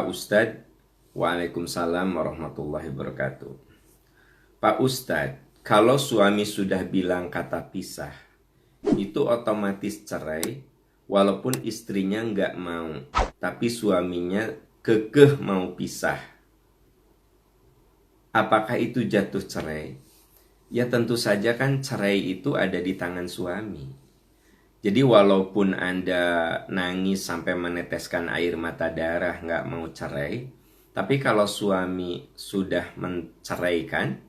Ustadz. Waalaikumsalam warahmatullahi wabarakatuh. Pak Ustadz, kalau suami sudah bilang kata pisah, itu otomatis cerai walaupun istrinya nggak mau, tapi suaminya kekeh mau pisah. Apakah itu jatuh cerai? Ya tentu saja kan cerai itu ada di tangan suami. Jadi walaupun Anda nangis sampai meneteskan air mata darah nggak mau cerai, tapi kalau suami sudah menceraikan,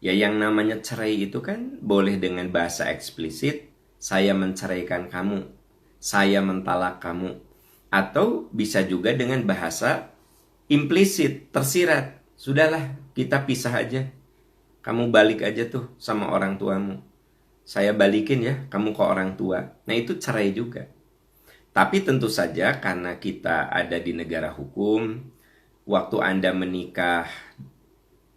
ya yang namanya cerai itu kan boleh dengan bahasa eksplisit, saya menceraikan kamu, saya mentalak kamu. Atau bisa juga dengan bahasa implisit, tersirat, sudahlah kita pisah aja. Kamu balik aja tuh sama orang tuamu. Saya balikin ya, kamu ke orang tua. Nah itu cerai juga. Tapi tentu saja karena kita ada di negara hukum, waktu Anda menikah,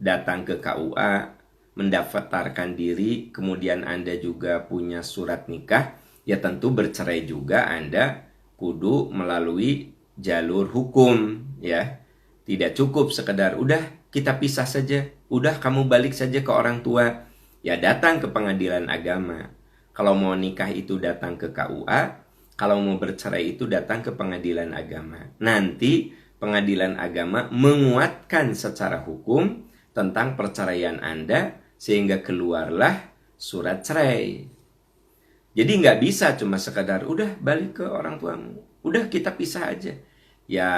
datang ke KUA, mendaftarkan diri, kemudian Anda juga punya surat nikah, ya tentu bercerai juga Anda kudu melalui jalur hukum, ya. Tidak cukup sekedar udah kita pisah saja, udah kamu balik saja ke orang tua. Ya datang ke pengadilan agama. Kalau mau nikah itu datang ke KUA, kalau mau bercerai itu datang ke pengadilan agama. Nanti pengadilan agama menguatkan secara hukum tentang perceraian Anda sehingga keluarlah surat cerai. Jadi nggak bisa cuma sekedar udah balik ke orang tuamu, udah kita pisah aja. Ya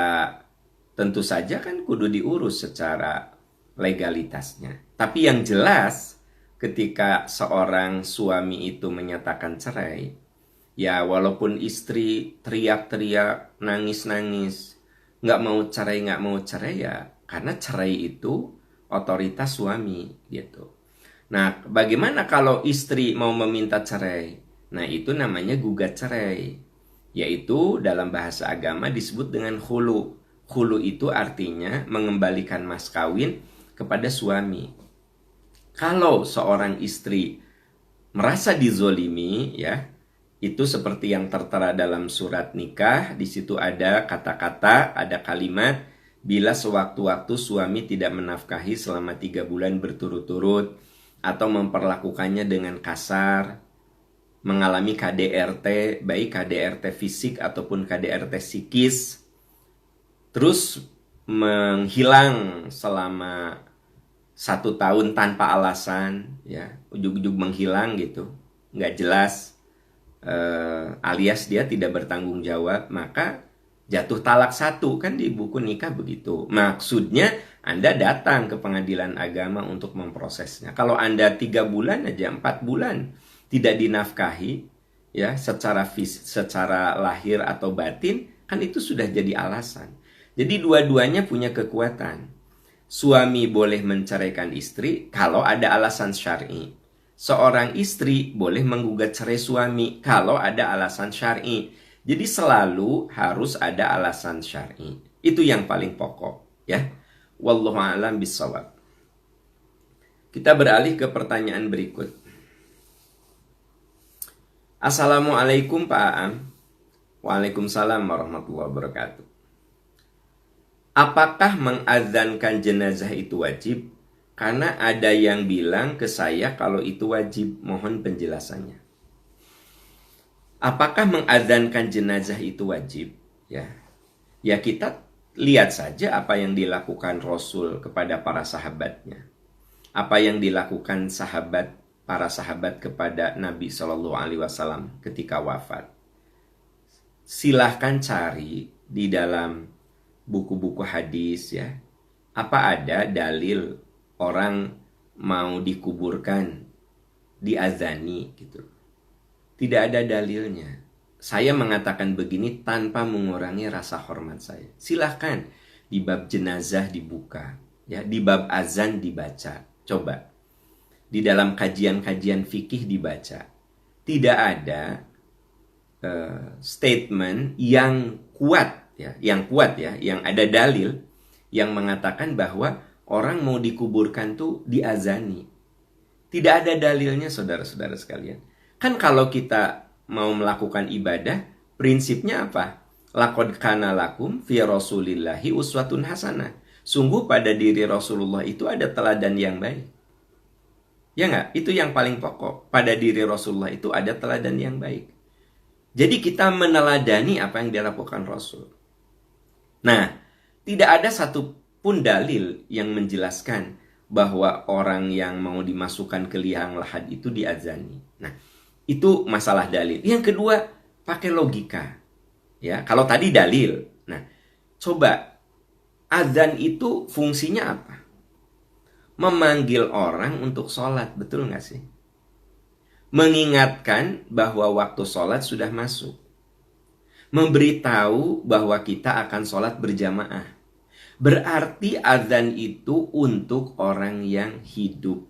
tentu saja kan kudu diurus secara legalitasnya. Tapi yang jelas ketika seorang suami itu menyatakan cerai, ya walaupun istri teriak-teriak, nangis-nangis, nggak mau cerai ya, karena cerai itu otoritas suami gitu. Nah, bagaimana kalau istri mau meminta cerai? Nah, itu namanya gugat cerai, yaitu dalam bahasa agama disebut dengan khulu. Khulu itu artinya mengembalikan mas kawin kepada suami. Kalau seorang istri merasa dizolimi, ya, itu seperti yang tertera dalam surat nikah. Di situ ada kata-kata, ada kalimat, bila sewaktu-waktu suami tidak menafkahi selama 3 bulan berturut-turut, atau memperlakukannya dengan kasar, mengalami KDRT, baik KDRT fisik ataupun KDRT psikis, terus menghilang selama 1 tahun tanpa alasan, ya ujug-ujug menghilang gitu, nggak jelas, alias dia tidak bertanggung jawab, maka jatuh talak 1 kan di buku nikah begitu. Maksudnya Anda datang ke pengadilan agama untuk memprosesnya. Kalau Anda 3 bulan aja, 4 bulan tidak dinafkahi, ya secara lahir atau batin, kan itu sudah jadi alasan. Jadi dua-duanya punya kekuatan. Suami boleh menceraikan istri kalau ada alasan syar'i. Seorang istri boleh menggugat cerai suami kalau ada alasan syar'i. Jadi selalu harus ada alasan syar'i. Itu yang paling pokok, ya. Wallahu a'lam bishawab. Kita beralih ke pertanyaan berikut. Assalamualaikum Pak Aam. Waalaikumsalam warahmatullahi wabarakatuh. Apakah mengadzankan jenazah itu wajib? Karena ada yang bilang ke saya kalau itu wajib. Mohon penjelasannya. Apakah mengadzankan jenazah itu wajib? Ya kita lihat saja apa yang dilakukan Rasul kepada para sahabatnya. Apa yang dilakukan para sahabat kepada Nabi SAW ketika wafat. Silahkan cari di dalam buku-buku hadis, ya. Apa ada dalil orang mau dikuburkan diazani gitu? Tidak ada dalilnya. Saya mengatakan begini tanpa mengurangi rasa hormat saya. Silahkan di bab jenazah dibuka, ya, di bab azan dibaca. Coba di dalam kajian-kajian fikih dibaca. Tidak ada statement yang kuat, ya, yang ada dalil yang mengatakan bahwa orang mau dikuburkan tuh diazani. Tidak ada dalilnya, saudara-saudara sekalian. Kan kalau kita mau melakukan ibadah, prinsipnya apa? Laqad kana lakum fi Rasulillahi uswatun hasanah. Sungguh pada diri Rasulullah itu ada teladan yang baik. Ya nggak? Itu yang paling pokok. Pada diri Rasulullah itu ada teladan yang baik. Jadi kita meneladani apa yang dilakukan Rasul. Nah, tidak ada satupun dalil yang menjelaskan bahwa orang yang mau dimasukkan ke liang lahat itu diazani. Nah, itu masalah dalil. Yang kedua, pakai logika. Ya, kalau tadi dalil. Nah, coba azan itu fungsinya apa? Memanggil orang untuk sholat, betul nggak sih? Mengingatkan bahwa waktu sholat sudah masuk. Memberitahu bahwa kita akan sholat berjamaah. Berarti azan itu untuk orang yang hidup.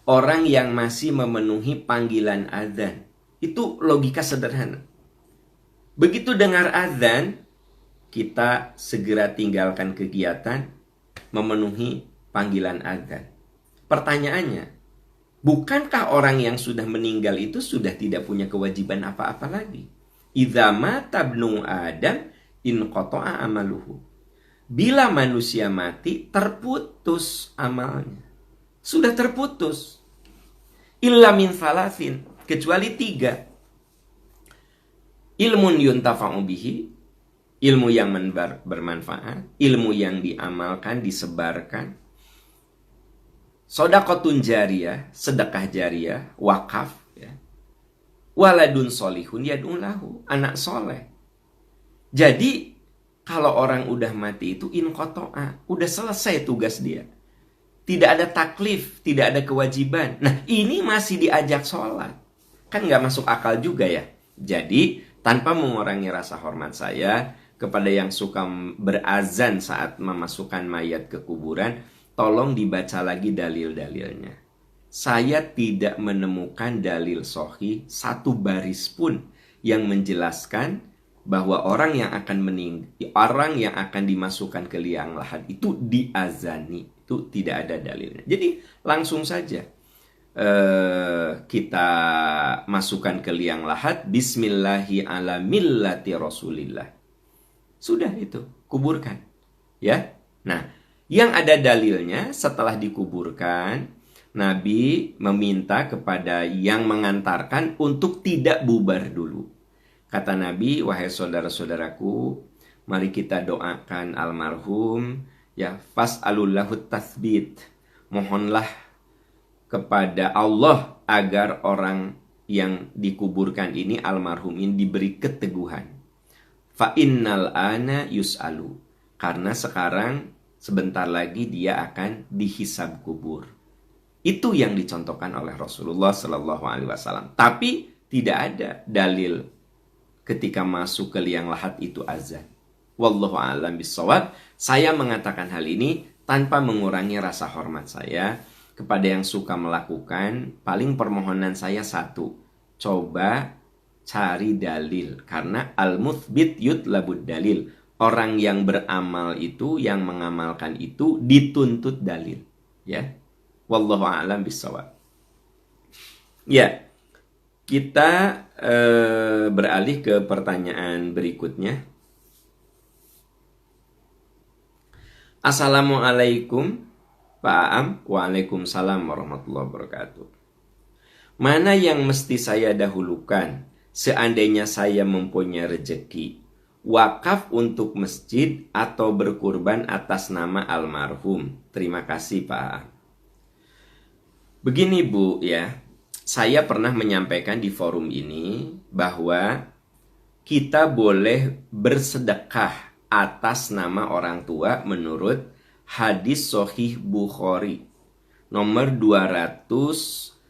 Orang yang masih memenuhi panggilan azan. Itu logika sederhana. Begitu dengar azan, kita segera tinggalkan kegiatan, memenuhi panggilan azan. Pertanyaannya, bukankah orang yang sudah meninggal itu sudah tidak punya kewajiban apa-apa lagi? Idza mata ibnu Adam inqata'a amaluhu. Bila manusia mati, terputus amalnya. Sudah terputus. Illa min salasin, kecuali 3. Ilmun yuntafa'u bihi, ilmu yang bermanfaat, ilmu yang diamalkan, disebarkan. Shadaqatun jariyah, sedekah jariyah, wakaf, ya. Waladun solihun yad'u lahu, anak soleh. Jadi kalau orang udah mati itu inqata'a, udah selesai tugas dia. Tidak ada taklif, tidak ada kewajiban. Nah, ini masih diajak sholat. Kan nggak masuk akal juga ya. Jadi, tanpa mengurangi rasa hormat saya kepada yang suka berazan saat memasukkan mayat ke kuburan, tolong dibaca lagi dalil-dalilnya. Saya tidak menemukan dalil sahih satu baris pun yang menjelaskan bahwa orang yang akan dimasukkan ke liang lahat itu diazani. Itu tidak ada dalilnya. Jadi langsung saja kita masukkan ke liang lahat, bismillahi ala millati rasulillah. Sudah itu, kuburkan. Ya. Nah, yang ada dalilnya setelah dikuburkan, Nabi meminta kepada yang mengantarkan untuk tidak bubar dulu. Kata Nabi, wahai saudara-saudaraku, mari kita doakan almarhum, ya, fas'alullahu tathbit. Mohonlah kepada Allah agar orang yang dikuburkan ini, almarhum ini, diberi keteguhan. Fa innal ana yus'alu. Karena sekarang sebentar lagi dia akan dihisab kubur. Itu yang dicontohkan oleh Rasulullah Sallallahu Alaihi Wasallam. Tapi tidak ada dalil ketika masuk ke liang lahat itu azan. Wallahu a'lam bishawab. Saya mengatakan hal ini tanpa mengurangi rasa hormat saya kepada yang suka melakukan. Paling permohonan saya satu, coba cari dalil, karena al-muthbit yutlabud dalil. Orang yang beramal itu, yang mengamalkan itu dituntut dalil, ya. Wallahu a'lam bishawab. Ya, kita beralih ke pertanyaan berikutnya. Assalamualaikum Pak Aam. Waalaikumsalam warahmatullahi wabarakatuh. Mana yang mesti saya dahulukan seandainya saya mempunyai rezeki? Wakaf untuk masjid atau berkurban atas nama almarhum? Terima kasih Pak Aam. Begini Bu, ya, saya pernah menyampaikan di forum ini bahwa kita boleh bersedekah atas nama orang tua menurut hadis Sahih Bukhari nomor 2575,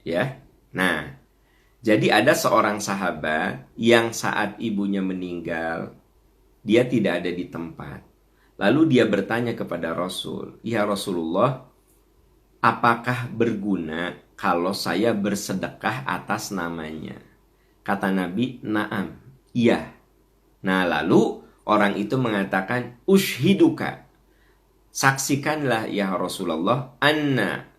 ya. Nah, jadi ada seorang sahabat yang saat ibunya meninggal, dia tidak ada di tempat. Lalu dia bertanya kepada Rasul, "Ya Rasulullah, apakah berguna kalau saya bersedekah atas namanya?" Kata Nabi, "Na'am, iya." Nah, lalu orang itu mengatakan, "Ushiduka, saksikanlah ya Rasulullah, anna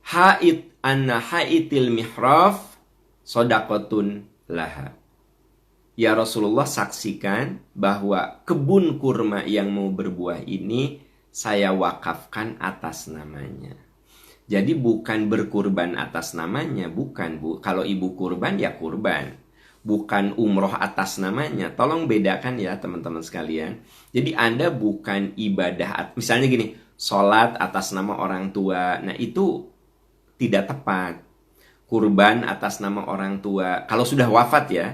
haid anna haitil mihraf sodakotun laha. Ya Rasulullah, saksikan bahwa kebun kurma yang mau berbuah ini saya wakafkan atas namanya. Jadi bukan berkurban atas namanya, bukan Bu. Kalau ibu kurban ya kurban, bukan umroh atas namanya. Tolong bedakan ya teman-teman sekalian. Jadi Anda bukan ibadah, misalnya gini, sholat atas nama orang tua. Nah itu tidak tepat. Kurban atas nama orang tua, kalau sudah wafat ya,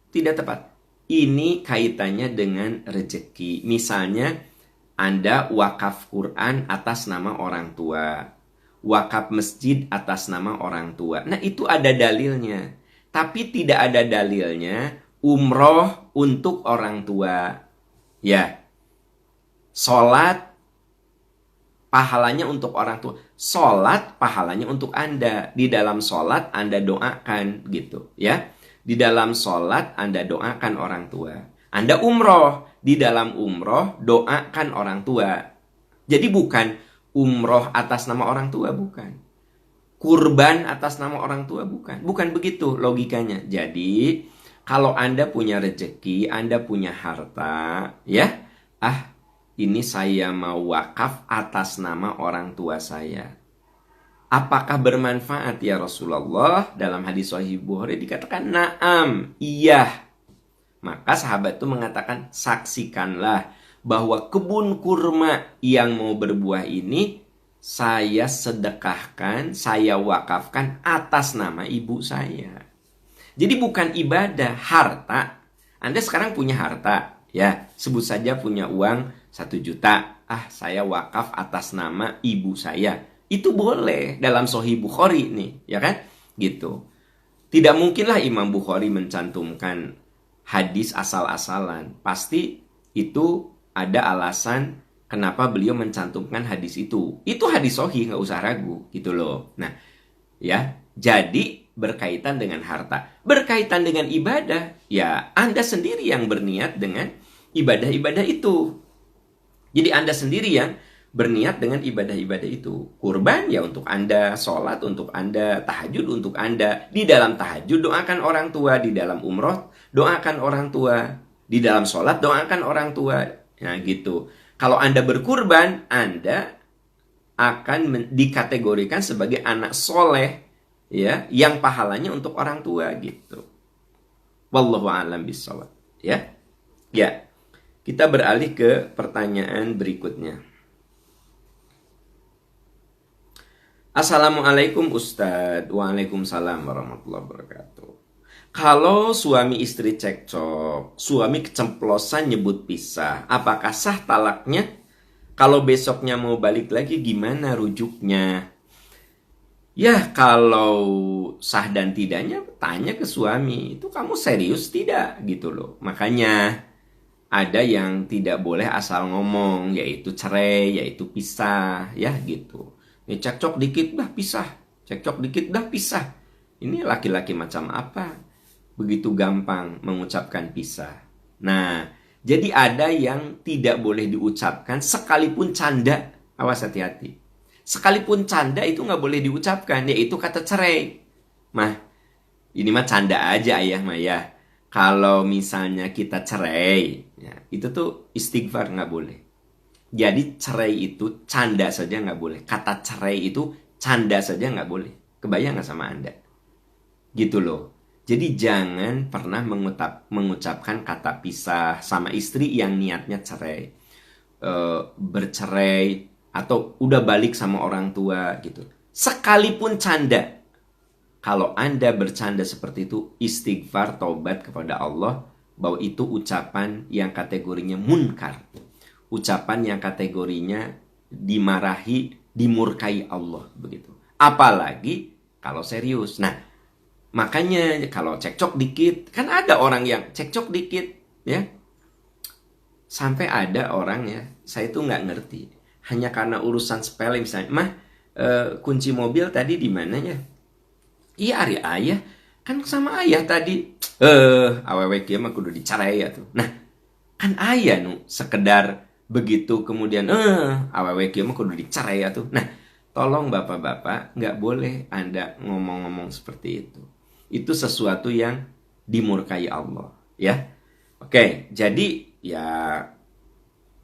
tidak tepat. Ini kaitannya dengan rezeki. Misalnya Anda wakaf Quran atas nama orang tua, wakaf masjid atas nama orang tua. Nah itu ada dalilnya. Tapi tidak ada dalilnya umroh untuk orang tua. Ya, sholat pahalanya untuk orang tua. Sholat pahalanya untuk Anda. Di dalam sholat Anda doakan gitu ya. Di dalam sholat Anda doakan orang tua. Anda umroh, di dalam umroh doakan orang tua. Jadi bukan umroh atas nama orang tua, bukan. Kurban atas nama orang tua, bukan. Bukan begitu logikanya. Jadi kalau Anda punya rezeki, Anda punya harta, ya, ini saya mau wakaf atas nama orang tua saya. Apakah bermanfaat ya Rasulullah? Dalam hadis Sahih Bukhari dikatakan na'am, iya. Maka sahabat itu mengatakan, saksikanlah bahwa kebun kurma yang mau berbuah ini saya sedekahkan, saya wakafkan atas nama ibu saya. Jadi bukan ibadah, harta. Anda sekarang punya harta, ya, sebut saja punya uang 1 juta. Saya wakaf atas nama ibu saya. Itu boleh dalam Sahih Bukhari nih, ya kan? Gitu. Tidak mungkinlah Imam Bukhari mencantumkan hadis asal-asalan. Pasti itu ada alasan kenapa beliau mencantumkan hadis itu. Itu hadis sahih, nggak usah ragu, gitu loh. Nah, ya, jadi berkaitan dengan harta, berkaitan dengan ibadah, ya Anda sendiri yang berniat dengan ibadah-ibadah itu. Jadi Anda sendiri yang berniat dengan ibadah-ibadah itu. Kurban ya untuk Anda, sholat untuk Anda, tahajud untuk Anda. Di dalam tahajud doakan orang tua, di dalam umroh doakan orang tua, di dalam sholat doakan orang tua. Nah gitu. Kalau Anda berkurban, Anda akan dikategorikan sebagai anak soleh, ya, yang pahalanya untuk orang tua gitu. Wallahu a'lam bishawab. Ya, ya. Kita beralih ke pertanyaan berikutnya. Assalamualaikum Ustadz. Waalaikumsalam warahmatullahi wabarakatuh. Kalau suami istri cekcok, suami keceplosan nyebut pisah, apakah sah talaknya? Kalau besoknya mau balik lagi gimana rujuknya? Ya kalau sah dan tidaknya tanya ke suami, itu kamu serius tidak? Gitu loh. Makanya ada yang tidak boleh asal ngomong, yaitu cerai, yaitu pisah, ya gitu. Ya, cekcok dikit dah pisah, cekcok dikit dah pisah. Ini laki-laki macam apa? Begitu gampang mengucapkan pisah. Nah, jadi ada yang tidak boleh diucapkan sekalipun canda. Awas hati-hati. Sekalipun canda itu nggak boleh diucapkan, yaitu kata cerai. Mah, ini mah canda aja ayah mah ya. Kalau misalnya kita cerai, ya, itu tuh istighfar nggak boleh. Jadi cerai itu canda saja nggak boleh. Kata cerai itu canda saja nggak boleh. Kebayang nggak sama Anda? Gitu loh. Jadi jangan pernah mengucapkan kata pisah sama istri yang niatnya cerai, bercerai, atau udah balik sama orang tua gitu. Sekalipun canda. Kalau Anda bercanda seperti itu, istighfar, taubat kepada Allah bahwa itu ucapan yang kategorinya munkar. Ucapan yang kategorinya dimarahi, dimurkai Allah begitu. Apalagi kalau serius. Nah, makanya kalau cekcok dikit, kan ada orang yang cekcok dikit, ya. Sampai ada orang ya, saya tuh nggak ngerti. Hanya karena urusan sepele misalnya, mah kunci mobil tadi di mana ya? Iya ari ayah, kan sama ayah tadi. Awewe kieu mah kudu dicarai ya tuh. Nah, kan ayah nu sekedar begitu kemudian awewe kieu mah kudu dicarai ya tuh. Nah, Tolong bapak-bapak, nggak boleh Anda ngomong-ngomong seperti itu. Itu sesuatu yang dimurkai Allah, ya. Oke, jadi ya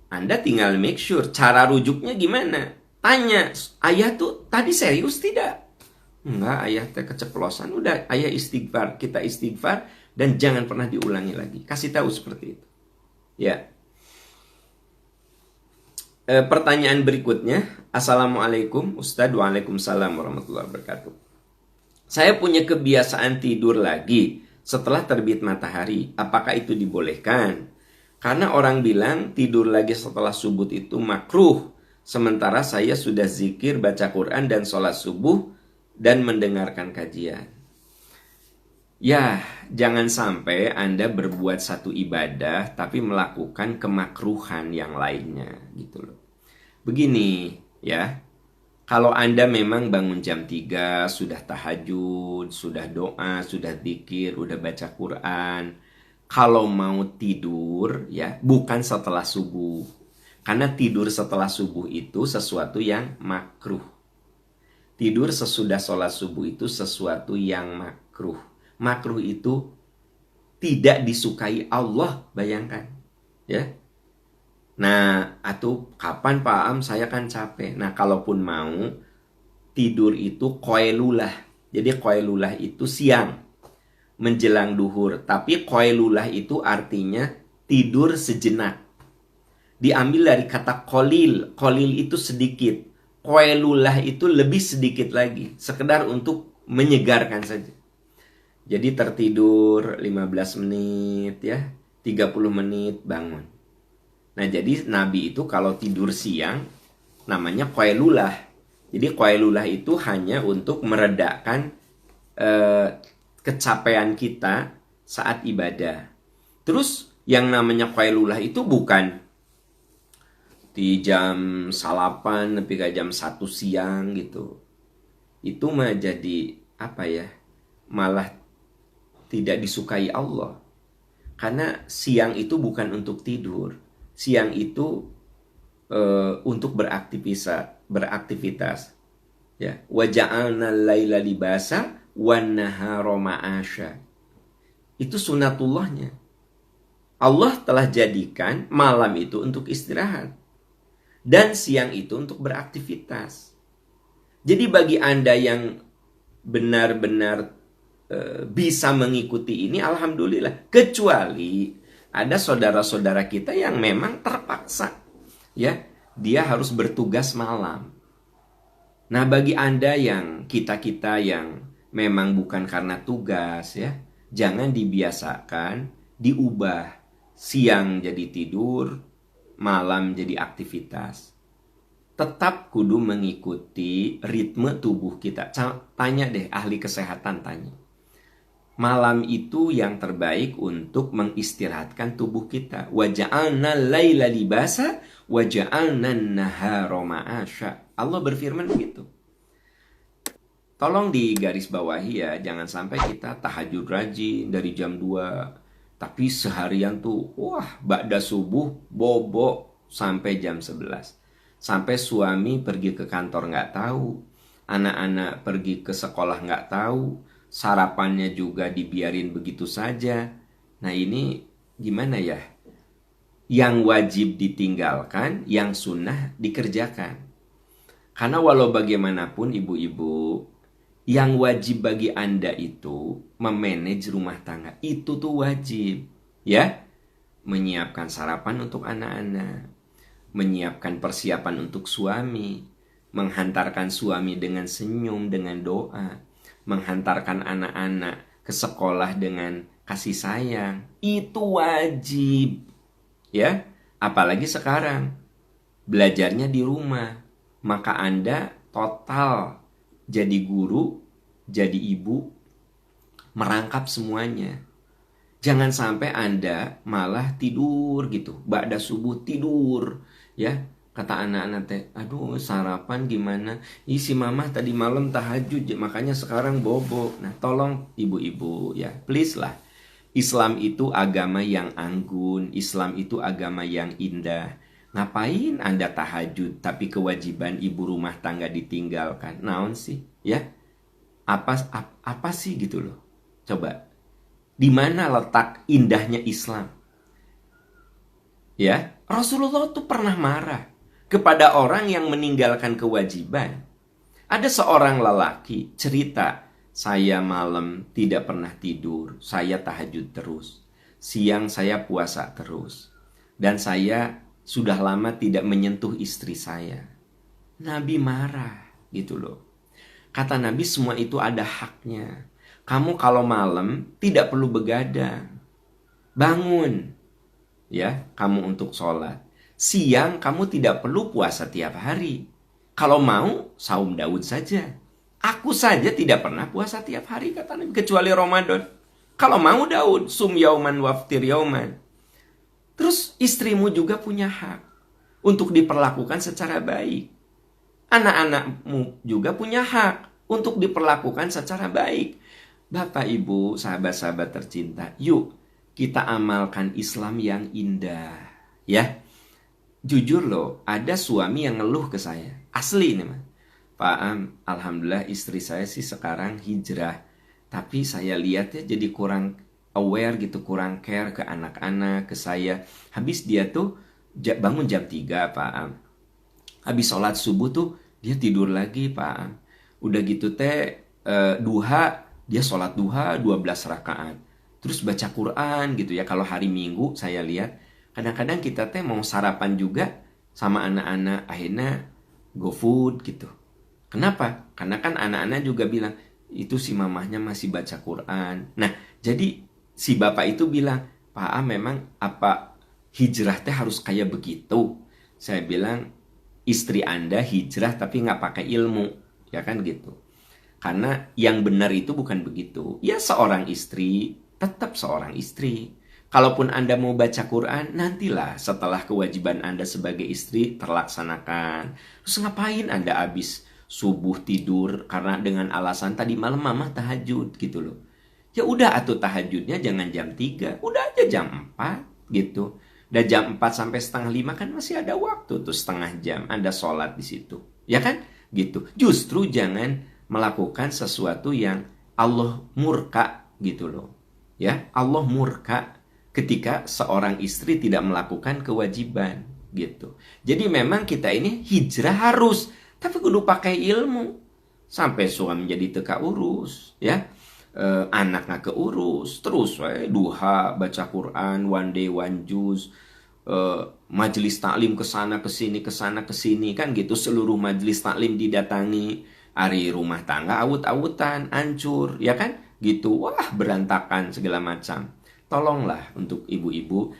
Anda tinggal make sure cara rujuknya gimana. Tanya, ayah tuh tadi serius tidak? Enggak, ayah teh keceplosan. Udah, ayah istighfar, kita istighfar dan jangan pernah diulangi lagi. Kasih tahu seperti itu. Ya. Pertanyaan berikutnya, Assalamualaikum Ustadz. Waalaikumsalam warahmatullahi wabarakatuh. Saya punya kebiasaan tidur lagi setelah terbit matahari. Apakah itu dibolehkan? Karena orang bilang tidur lagi setelah subuh itu makruh. Sementara saya sudah zikir, baca Quran dan sholat subuh dan mendengarkan kajian. Ya, jangan sampai Anda berbuat satu ibadah tapi melakukan kemakruhan yang lainnya gitu loh. Begini ya, kalau Anda memang bangun jam 3, sudah tahajud, sudah doa, sudah zikir, udah baca Quran, kalau mau tidur ya bukan setelah subuh. Karena tidur setelah subuh itu sesuatu yang makruh. Tidur sesudah sholat subuh itu sesuatu yang makruh. Makruh itu tidak disukai Allah, bayangkan ya. Nah, atau kapan Pak Am, saya kan capek. Nah, kalaupun mau tidur itu qailulah. Jadi qailulah itu siang menjelang duhur, tapi qailulah itu artinya tidur sejenak. Diambil dari kata qalil. Qalil itu sedikit. Qailulah itu lebih sedikit lagi, sekedar untuk menyegarkan saja. Jadi tertidur 15 menit ya, 30 menit bangun. Nah, jadi Nabi itu kalau tidur siang namanya qailulah. Jadi qailulah itu hanya untuk meredakan kecapean kita saat ibadah. Terus yang namanya qailulah itu bukan di jam salapan sampai ke jam 1 siang gitu. Itu mah jadi apa ya? Malah tidak disukai Allah. Karena siang itu bukan untuk tidur. Siang itu untuk beraktivitas. Ya, wa ja'alna laila libasa wan nahara ma'asya. Itu sunatullahnya. Allah telah jadikan malam itu untuk istirahat dan siang itu untuk beraktivitas. Jadi bagi Anda yang benar-benar bisa mengikuti ini, alhamdulillah. Kecuali ada saudara-saudara kita yang memang terpaksa, ya, dia harus bertugas malam. Nah, bagi Anda yang kita yang memang bukan karena tugas, ya, jangan dibiasakan diubah siang jadi tidur, malam jadi aktivitas. Tetap kudu mengikuti ritme tubuh kita. Tanya deh ahli kesehatan, tanya. Malam itu yang terbaik untuk mengistirahatkan tubuh kita. Wa ja'alna laila libasa wa ja'alna nahara ma'asya. Allah berfirman begitu. Tolong digarisbawahi ya, jangan sampai kita tahajud rajin dari jam 2, tapi seharian tuh wah, ba'da subuh bobo sampai jam 11. Sampai suami pergi ke kantor nggak tahu, anak-anak pergi ke sekolah nggak tahu, sarapannya juga dibiarin begitu saja. Nah, ini gimana ya? Yang wajib ditinggalkan, yang sunnah dikerjakan. Karena walau bagaimanapun ibu-ibu, yang wajib bagi Anda itu memanage rumah tangga. Itu tuh wajib, ya. Menyiapkan sarapan untuk anak-anak, menyiapkan persiapan untuk suami, menghantarkan suami dengan senyum, dengan doa, menghantarkan anak-anak ke sekolah dengan kasih sayang. Itu wajib, ya. Apalagi sekarang belajarnya di rumah, maka Anda total jadi guru, jadi ibu, merangkap semuanya. Jangan sampai Anda malah tidur gitu, ba'da subuh tidur, ya. Kata anak-anak teh, aduh sarapan gimana? Si mamah tadi malam tahajud, makanya sekarang bobo. Nah, tolong ibu-ibu ya, please lah. Islam itu agama yang anggun, Islam itu agama yang indah. Ngapain Anda tahajud tapi kewajiban ibu rumah tangga ditinggalkan? Naon sih, ya? Apa sih gitu loh. Coba. Di mana letak indahnya Islam? Ya, Rasulullah tuh pernah marah kepada orang yang meninggalkan kewajiban. Ada seorang lelaki cerita, saya malam tidak pernah tidur, saya tahajud terus. Siang saya puasa terus. Dan saya sudah lama tidak menyentuh istri saya. Nabi marah gitu loh. Kata Nabi, semua itu ada haknya. Kamu kalau malam tidak perlu begadang. Bangun. Ya, kamu untuk sholat. Siang kamu tidak perlu puasa tiap hari. Kalau mau, saum Daud saja. Aku saja tidak pernah puasa tiap hari, kata Nabi, kecuali Ramadan. Kalau mau Daud, sum yauman waftir yauman. Terus istrimu juga punya hak untuk diperlakukan secara baik. Anak-anakmu juga punya hak untuk diperlakukan secara baik. Bapak, Ibu, sahabat-sahabat tercinta, yuk kita amalkan Islam yang indah. Ya, jujur loh, ada suami yang ngeluh ke saya. Asli ini mah. Pak Am, alhamdulillah istri saya sih sekarang hijrah. Tapi saya lihat ya jadi kurang aware gitu, kurang care ke anak-anak, ke saya. Habis dia tuh bangun jam 3, Pak Am. Habis sholat subuh tuh dia tidur lagi, Pak Am. Udah gitu duha, dia sholat duha 12 rakaat. Terus baca Quran gitu ya. Kalau hari Minggu saya lihat, kadang-kadang kita mau sarapan juga sama anak-anak, akhirnya GoFood gitu. Kenapa? Karena kan anak-anak juga bilang, itu si mamahnya masih baca Quran. Nah, jadi si bapak itu bilang, Pak A, memang apa hijrah harus kayak begitu? Saya bilang, istri Anda hijrah tapi nggak pakai ilmu. Ya kan gitu. Karena yang benar itu bukan begitu. Ya, seorang istri tetap seorang istri. Kalaupun Anda mau baca Quran, nantilah setelah kewajiban Anda sebagai istri terlaksanakan. Terus ngapain Anda habis subuh tidur karena dengan alasan tadi malam mama tahajud gitu loh. Ya udah, atuh tahajudnya jangan jam 3, udah aja jam 4 gitu. Dan jam 4 sampai setengah 5 kan masih ada waktu tuh, setengah jam Anda sholat di situ. Ya kan? Gitu. Justru jangan melakukan sesuatu yang Allah murka gitu loh. Ya, Allah murka ketika seorang istri tidak melakukan kewajiban gitu. Jadi memang kita ini hijrah harus, tapi kudu pakai ilmu. Sampai suami jadi teka urus, ya. Anak nggak keurus, terus duha, baca Quran, one day one juz, majelis taklim kesana kesini kan gitu. Seluruh majelis taklim didatangi, hari rumah tangga awut-awutan, hancur, ya kan? Gitu, wah berantakan segala macam. Tolonglah untuk ibu-ibu,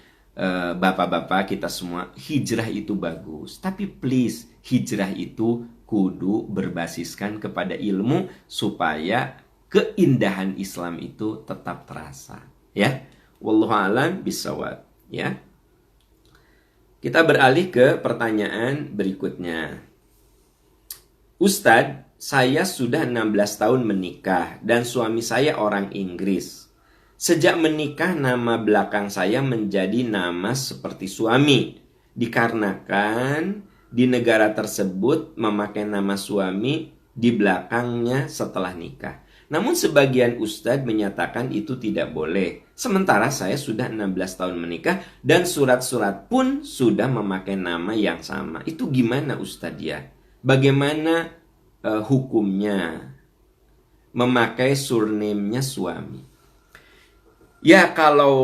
bapak-bapak, kita semua, hijrah itu bagus. Tapi please, hijrah itu kudu berbasiskan kepada ilmu supaya keindahan Islam itu tetap terasa. Ya, wallahu a'lam bishawab. Ya, kita beralih ke pertanyaan berikutnya. Ustadz, saya sudah 16 tahun menikah dan suami saya orang Inggris. Sejak menikah nama belakang saya menjadi nama seperti suami. Dikarenakan di negara tersebut memakai nama suami di belakangnya setelah nikah. Namun sebagian ustadz menyatakan itu tidak boleh. Sementara saya sudah 16 tahun menikah dan surat-surat pun sudah memakai nama yang sama. Itu gimana ustadz ya? Bagaimana hukumnya memakai surname-nya suami? Ya, kalau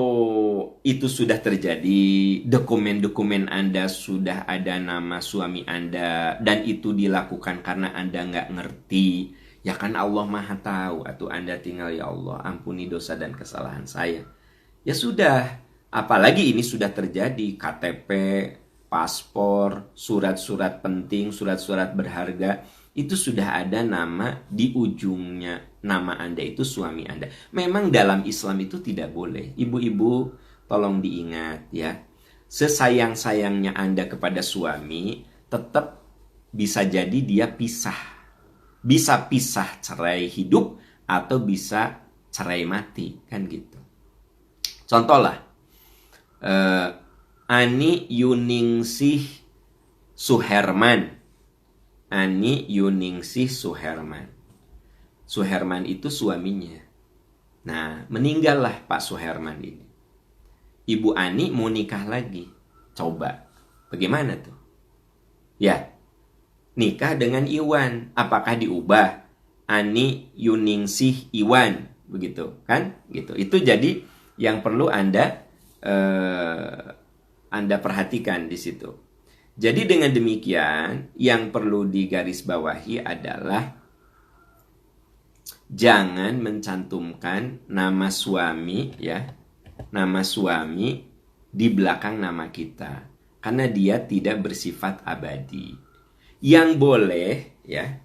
itu sudah terjadi, dokumen-dokumen Anda sudah ada nama suami Anda, dan itu dilakukan karena Anda nggak ngerti, ya kan Allah Maha Tahu. Atau Anda tinggal, ya Allah ampuni dosa dan kesalahan saya. Ya sudah, apalagi ini sudah terjadi, KTP, paspor, surat-surat penting, surat-surat berharga, itu sudah ada nama di ujungnya. Nama Anda itu suami Anda. Memang dalam Islam itu tidak boleh. Ibu-ibu tolong diingat ya. Sesayang-sayangnya Anda kepada suami, tetap bisa jadi dia pisah. Bisa pisah cerai hidup atau bisa cerai mati, kan gitu. Contoh lah, Ani Yuningsih Suherman. Ani Yuningsih Suherman. Suherman itu suaminya. Nah, meninggallah Pak Suherman ini. Ibu Ani mau nikah lagi. Coba, bagaimana tuh? Ya, nikah dengan Iwan. Apakah diubah? Ani Yuningsih Iwan. Begitu, kan? Gitu. Itu jadi yang perlu Anda perhatikan di situ. Jadi dengan demikian, yang perlu digarisbawahi adalah jangan mencantumkan nama suami, ya, nama suami di belakang nama kita, karena dia tidak bersifat abadi. Yang boleh, ya,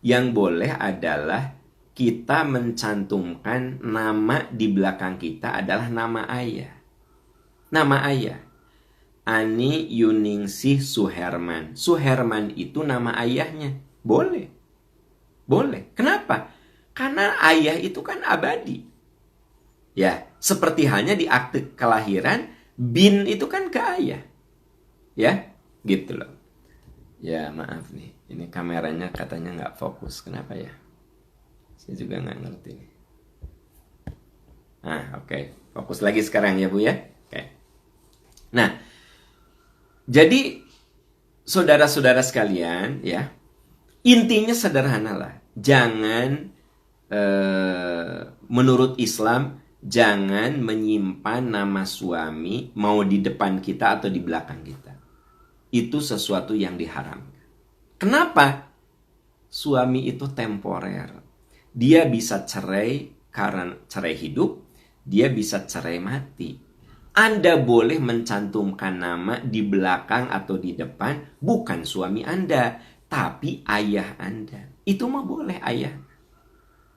yang boleh adalah kita mencantumkan nama di belakang kita adalah nama ayah. Nama ayah. Ani Yuningsih Suherman. Suherman itu nama ayahnya. Boleh. Boleh. Kenapa? Karena ayah itu kan abadi. Ya, seperti halnya di akte kelahiran, bin itu kan ke ayah. Ya, gitu loh. Ya, maaf nih. Ini kameranya katanya nggak fokus. Kenapa ya? Saya juga nggak ngerti nih. Nah, oke. Fokus lagi sekarang ya, Bu ya. Oke. Nah, jadi saudara-saudara sekalian, ya, intinya sederhanalah. Jangan menurut Islam, jangan menyimpan nama suami mau di depan kita atau di belakang kita. Itu sesuatu yang diharamkan. Kenapa? Suami itu temporer. Dia bisa cerai karena cerai hidup, dia bisa cerai mati. Anda boleh mencantumkan nama di belakang atau di depan bukan suami Anda, tapi ayah Anda. Itu mah boleh ayah.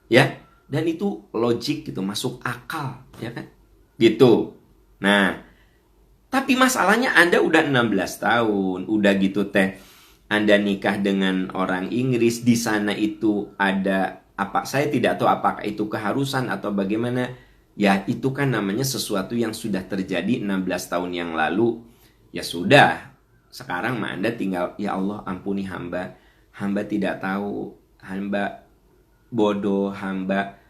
Ya, dan itu logik gitu, masuk akal, ya kan? Gitu. Nah, tapi masalahnya Anda udah 16 tahun, udah gitu teh. Anda nikah dengan orang Inggris, di sana itu ada apa? Saya tidak tahu apakah itu keharusan atau bagaimana. Ya, itu kan namanya sesuatu yang sudah terjadi 16 tahun yang lalu. Ya sudah, sekarang mah Anda tinggal, ya Allah ampuni hamba. Hamba tidak tahu, hamba bodoh, hamba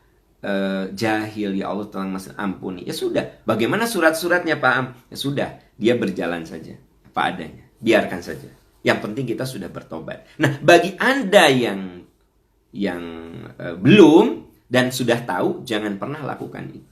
jahil, ya Allah tolong mas ampuni. Ya sudah, bagaimana surat-suratnya Pak Am? Ya sudah, dia berjalan saja apa adanya, biarkan saja. Yang penting kita sudah bertobat. Nah, bagi Anda yang belum dan sudah tahu, jangan pernah lakukan itu.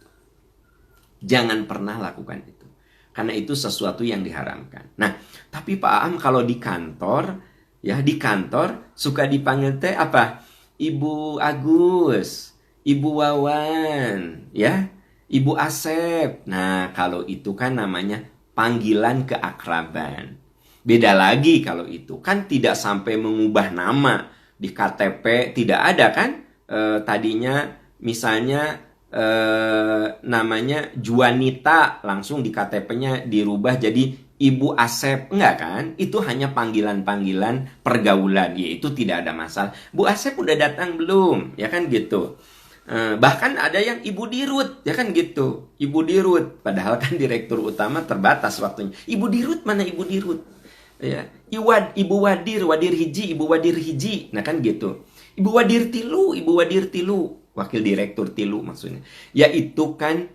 Jangan pernah lakukan itu. Karena itu sesuatu yang diharamkan. Nah, tapi Pak Am kalau di kantor, ya di kantor suka dipanggil teh apa? Ibu Agus, Ibu Wawan, ya, Ibu Asep. Nah, kalau itu kan namanya panggilan keakraban. Beda lagi kalau itu. Kan tidak sampai mengubah nama. Di KTP tidak ada kan? Tadinya misalnya namanya Juanita, langsung di KTP-nya dirubah jadi Ibu Asep. Enggak kan? Itu hanya panggilan-panggilan pergaulan. Ya, itu tidak ada masalah. Bu Asep udah datang belum? Ya kan gitu. Bahkan ada yang Ibu Dirut, ya kan gitu. Ibu Dirut, padahal kan direktur utama terbatas waktunya. Ibu Dirut mana Ibu Dirut? Ya, Ibu Wadir, Wadir hiji, Ibu Wadir hiji. Nah kan gitu. Ibu Wadir tilu, Ibu Wadir tilu. Wakil direktur tilu maksudnya. Ya itu kan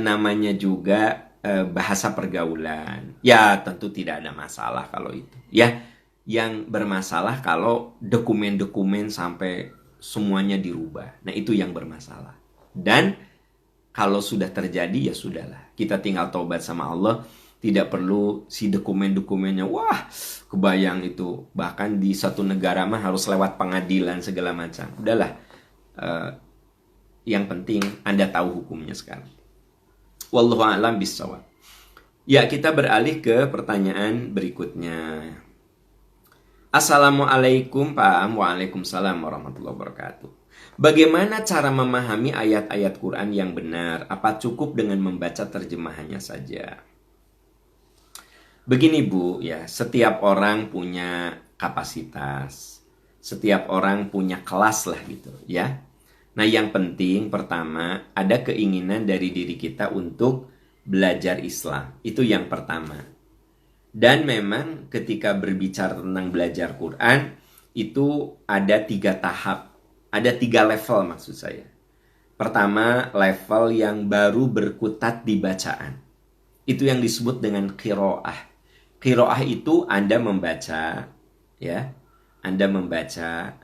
namanya juga bahasa pergaulan. Ya tentu tidak ada masalah kalau itu. Ya, yang bermasalah kalau dokumen-dokumen sampai semuanya dirubah. Nah itu yang bermasalah. Dan kalau sudah terjadi ya sudahlah. Kita tinggal taubat sama Allah. Tidak perlu si dokumen-dokumennya. Wah, kebayang itu. Bahkan di satu negara mah harus lewat pengadilan segala macam. Udahlah. Yang penting Anda tahu hukumnya sekarang. Wallahu a'lam bishawab. Ya, kita beralih ke pertanyaan berikutnya. Assalamualaikum Pak Am. Waalaikumsalam warahmatullahi wabarakatuh. Bagaimana cara memahami ayat-ayat Quran yang benar? Apa cukup dengan membaca terjemahannya saja? Begini Bu, ya, setiap orang punya kapasitas. Setiap orang punya kelas lah gitu, ya. Nah, yang penting pertama, ada keinginan dari diri kita untuk belajar Islam. Itu yang pertama. Dan memang ketika berbicara tentang belajar Quran, itu ada 3 tahap. Ada 3 level maksud saya. Pertama, level yang baru berkutat di bacaan. Itu yang disebut dengan qiraah. Qiraah itu Anda membaca, ya. Anda membaca,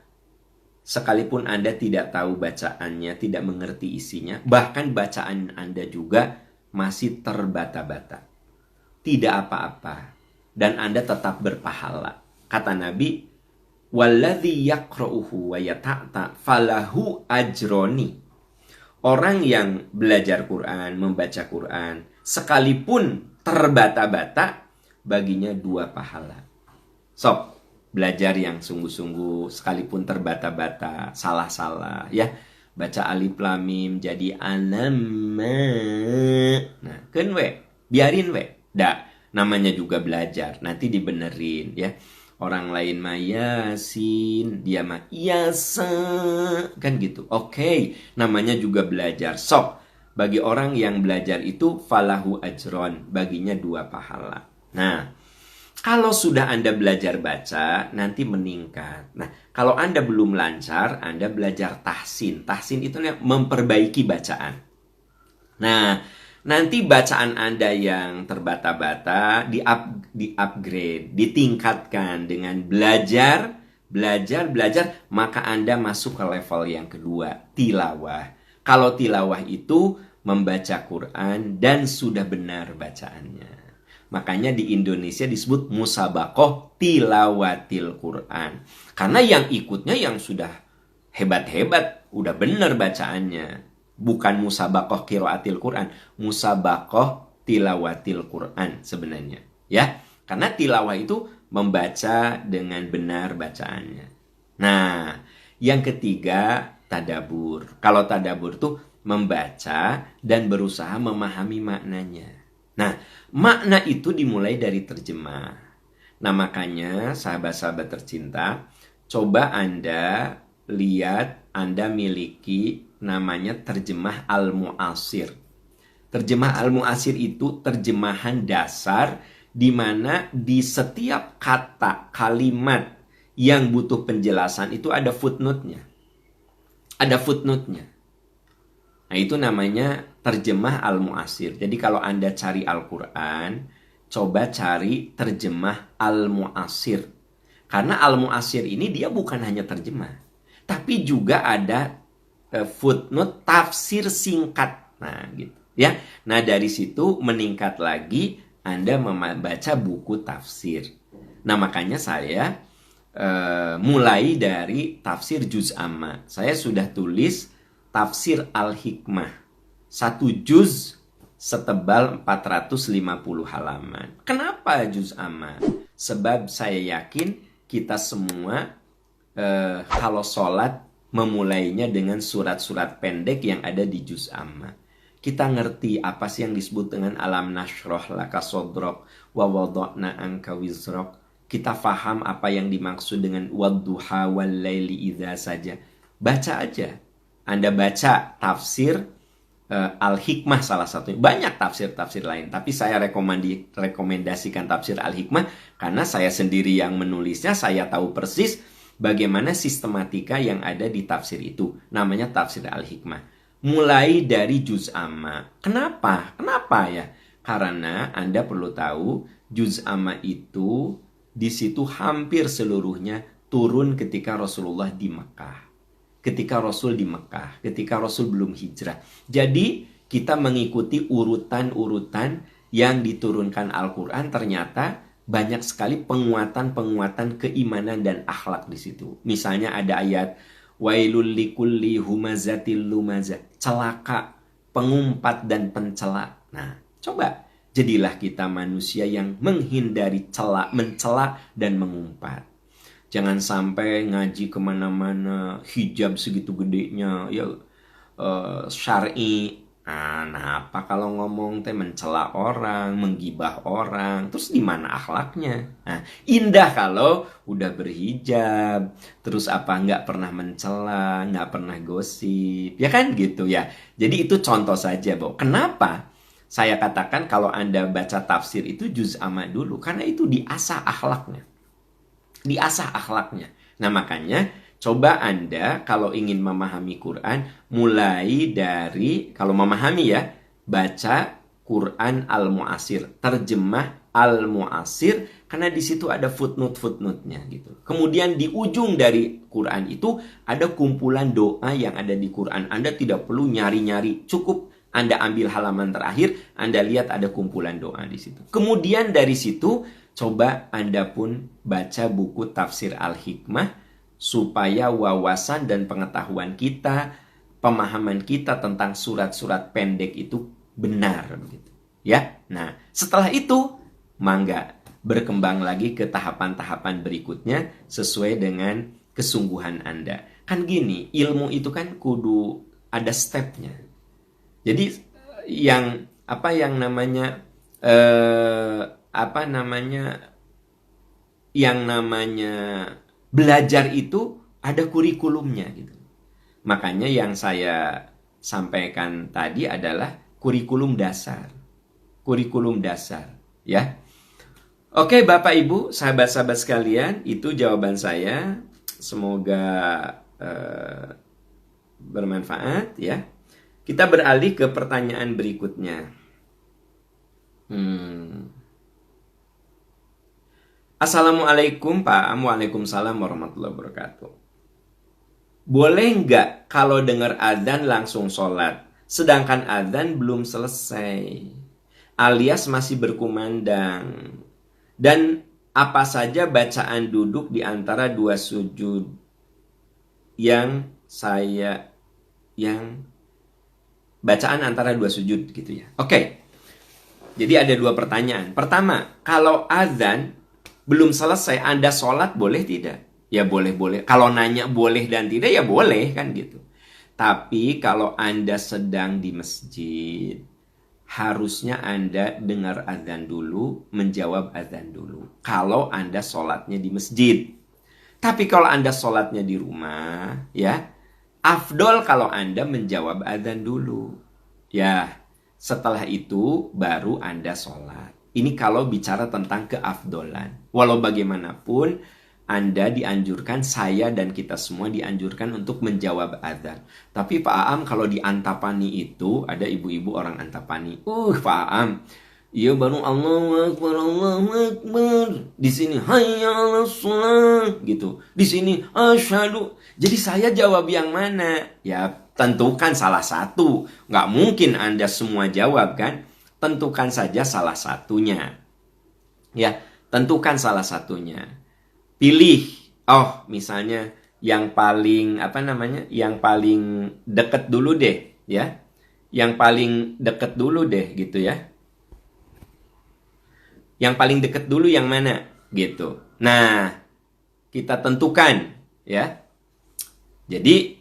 sekalipun Anda tidak tahu bacaannya, tidak mengerti isinya, bahkan bacaan Anda juga masih terbata-bata. Tidak apa-apa. Dan Anda tetap berpahala. Kata Nabi, "Walladzi yaqra'uhu wa yata'ta falahu ajroni." Orang yang belajar Quran, membaca Quran, sekalipun terbata-bata, baginya 2 pahala. Sok, belajar yang sungguh-sungguh, sekalipun terbata-bata, salah-salah, ya. Baca alif lam mim jadi anama. Nah, kan biarin Da, namanya juga belajar, nanti dibenerin, ya. Orang lain mah yasin, dia mah yasa, kan gitu. Oke, namanya juga belajar. Sok, bagi orang yang belajar itu falahu ajron, baginya 2 pahala. Nah, kalau sudah Anda belajar baca, nanti meningkat. Nah, kalau Anda belum lancar, Anda belajar tahsin. Tahsin itu memperbaiki bacaan. Nah, nanti bacaan Anda yang terbata-bata di-upgrade, ditingkatkan dengan belajar, maka Anda masuk ke level yang kedua, tilawah. Kalau tilawah itu membaca Quran dan sudah benar bacaannya. Makanya di Indonesia disebut musabaqah tilawatil Quran. Karena yang ikutnya yang sudah hebat-hebat, udah benar bacaannya. Bukan musabaqah qiraatil Quran, musabaqah tilawatil Quran sebenarnya, ya. Karena tilawah itu membaca dengan benar bacaannya. Nah, yang ketiga tadabur. Kalau tadabur tuh membaca dan berusaha memahami maknanya. Nah, makna itu dimulai dari terjemah. Nah, makanya sahabat-sahabat tercinta, coba Anda lihat, Anda miliki namanya terjemah Al-Mu'asir. Terjemah Al-Mu'asir itu terjemahan dasar di mana di setiap kata, kalimat yang butuh penjelasan itu ada footnote-nya. Ada footnote-nya. Nah, itu namanya terjemah Al-Mu'asir. Jadi kalau Anda cari Al-Quran, coba cari terjemah Al-Mu'asir. Karena Al-Mu'asir ini dia bukan hanya terjemah, tapi juga ada footnote tafsir singkat. Nah, gitu ya. Nah, dari situ meningkat lagi Anda membaca buku tafsir. Nah, makanya saya mulai dari tafsir juz amma. Saya sudah tulis tafsir Al-Hikmah. 1 juz setebal 450 halaman. Kenapa juz amma? Sebab saya yakin kita semua kalau sholat memulainya dengan surat-surat pendek yang ada di juz amma. Kita ngerti apa sih yang disebut dengan alam nasroh laka sodrok wa wadokna angka wizrok. Kita faham apa yang dimaksud dengan wadduha wal laili idza saja. Baca aja. Anda baca tafsir Al-Hikmah salah satunya. Banyak tafsir-tafsir lain, tapi saya rekomendasikan tafsir Al-Hikmah karena saya sendiri yang menulisnya, saya tahu persis bagaimana sistematika yang ada di tafsir itu. Namanya tafsir Al-Hikmah. Mulai dari juz amma. Kenapa? Kenapa ya? Karena Anda perlu tahu juz amma itu di situ hampir seluruhnya turun ketika Rasulullah di Mekah. Ketika Rasul di Mekah, ketika Rasul belum hijrah. Jadi kita mengikuti urutan-urutan yang diturunkan Al-Quran, ternyata banyak sekali penguatan-penguatan keimanan dan akhlak di situ. Misalnya ada ayat wailul likulli humazatil lumazah, celaka, pengumpat dan pencela. Nah, coba jadilah kita manusia yang menghindari mencela dan mengumpat. Jangan sampai ngaji kemana-mana hijab segitu gedenya, ya syar'i. Nah, apa kalau ngomong mencela orang, menggibah orang, terus di mana akhlaknya? Nah, indah kalau udah berhijab, terus nggak pernah mencela, nggak pernah gosip, ya kan gitu ya. Jadi itu contoh saja, Bo. Kenapa? saya katakan kalau Anda baca tafsir itu juz amma dulu, karena itu diasah akhlaknya. Diasah akhlaknya. Nah, makanya coba Anda kalau ingin memahami Quran, mulai dari, kalau memahami ya, baca Quran Al-Mu'asir, terjemah Al-Mu'asir, karena di situ ada footnote-footnote-nya gitu. Kemudian di ujung dari Quran itu ada kumpulan doa yang ada di Quran. Anda tidak perlu nyari-nyari, cukup Anda ambil halaman terakhir, Anda lihat ada kumpulan doa di situ. Kemudian dari situ coba Anda pun baca buku Tafsir Al-Hikmah, supaya wawasan dan pengetahuan kita, pemahaman kita tentang surat-surat pendek itu benar begitu. Ya. Nah, setelah itu mangga berkembang lagi ke tahapan-tahapan berikutnya sesuai dengan kesungguhan Anda. Kan gini, ilmu itu kan kudu ada stepnya. Jadi yang namanya belajar itu ada kurikulumnya gitu. Makanya yang saya sampaikan tadi adalah kurikulum dasar. Kurikulum dasar, ya. Oke, Bapak Ibu, sahabat-sahabat sekalian, itu jawaban saya. Semoga bermanfaat, ya. Kita beralih ke pertanyaan berikutnya. Assalamualaikum Pak. Waalaikumsalam warahmatullahi wabarakatuh. Boleh nggak kalau dengar adzan langsung sholat, sedangkan adzan belum selesai, alias masih berkumandang? Dan apa saja bacaan duduk di antara dua sujud yang bacaan antara dua sujud gitu ya. Oke. Jadi ada dua pertanyaan. Pertama, kalau azan belum selesai Anda sholat boleh tidak? Ya boleh-boleh. Kalau nanya boleh dan tidak ya boleh kan gitu. Tapi kalau Anda sedang di masjid, harusnya Anda dengar azan dulu, menjawab azan dulu. Kalau Anda sholatnya di masjid. Tapi kalau Anda sholatnya di rumah, ya, afdol kalau Anda menjawab azan dulu. Ya, setelah itu baru Anda sholat. Ini kalau bicara tentang keafdolan. Walau bagaimanapun, Anda dianjurkan, saya dan kita semua dianjurkan untuk menjawab azan. Tapi Pak Aam, kalau di Antapani itu, ada ibu-ibu orang Antapani. Pak Aam, iya baru Allahu Akbar, Allahu Akbar. Di sini hayya 'alas shalah gitu. Di sini asyhadu. Jadi saya jawab yang mana? Ya tentukan salah satu. Nggak mungkin Anda semua jawab kan? Tentukan saja salah satunya. Ya, tentukan salah satunya. Pilih. Oh, misalnya yang paling Yang paling deket dulu deh, ya. Yang paling deket dulu deh gitu ya. Yang paling deket dulu yang mana? Gitu. Nah, kita tentukan, ya. Jadi,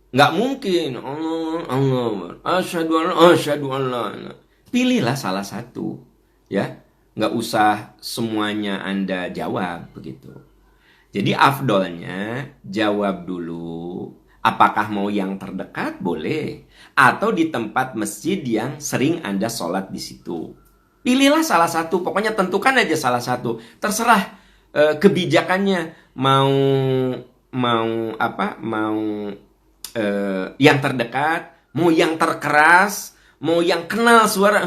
nggak mungkin. Allah, asyhadu an la. Pilihlah salah satu, ya. Nggak usah semuanya Anda jawab, begitu. Jadi, afdolnya jawab dulu. Apakah mau yang terdekat? Boleh. Atau di tempat masjid yang sering Anda sholat di situ. Pilihlah salah satu, pokoknya tentukan aja salah satu. Terserah kebijakannya mau yang terdekat, mau yang terkeras, mau yang kenal suara.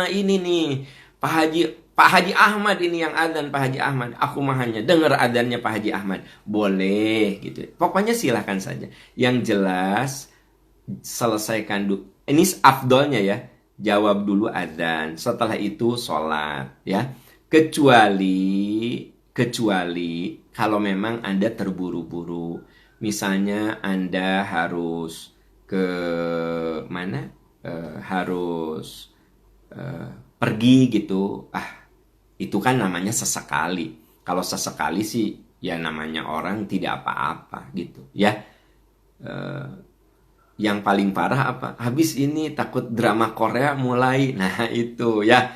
Ini nih Pak Haji Ahmad ini yang adzan, Pak Haji Ahmad. Aku mah hanya dengar adzannya Pak Haji Ahmad. Boleh gitu. Pokoknya silahkan saja. Yang jelas selesaikan dulu. Ini afdolnya ya. Jawab dulu adzan, setelah itu sholat, ya. Kecuali kalau memang Anda terburu-buru, misalnya Anda harus ke mana, harus pergi gitu, itu kan namanya sesekali. Kalau sesekali sih, ya namanya orang tidak apa-apa gitu, ya. Yang paling parah apa? Habis ini takut drama Korea mulai. Nah itu ya.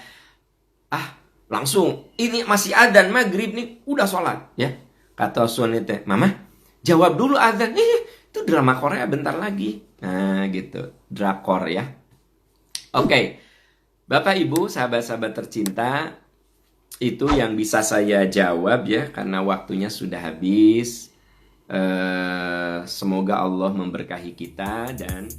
Langsung. Ini masih adzan maghrib nih. Udah sholat ya. Kata suami teh, Mama jawab dulu adzan. Itu drama Korea bentar lagi. Nah gitu. Drakor ya. Oke. Bapak Ibu, sahabat-sahabat tercinta, itu yang bisa saya jawab ya, karena waktunya sudah habis. Semoga Allah memberkahi kita dan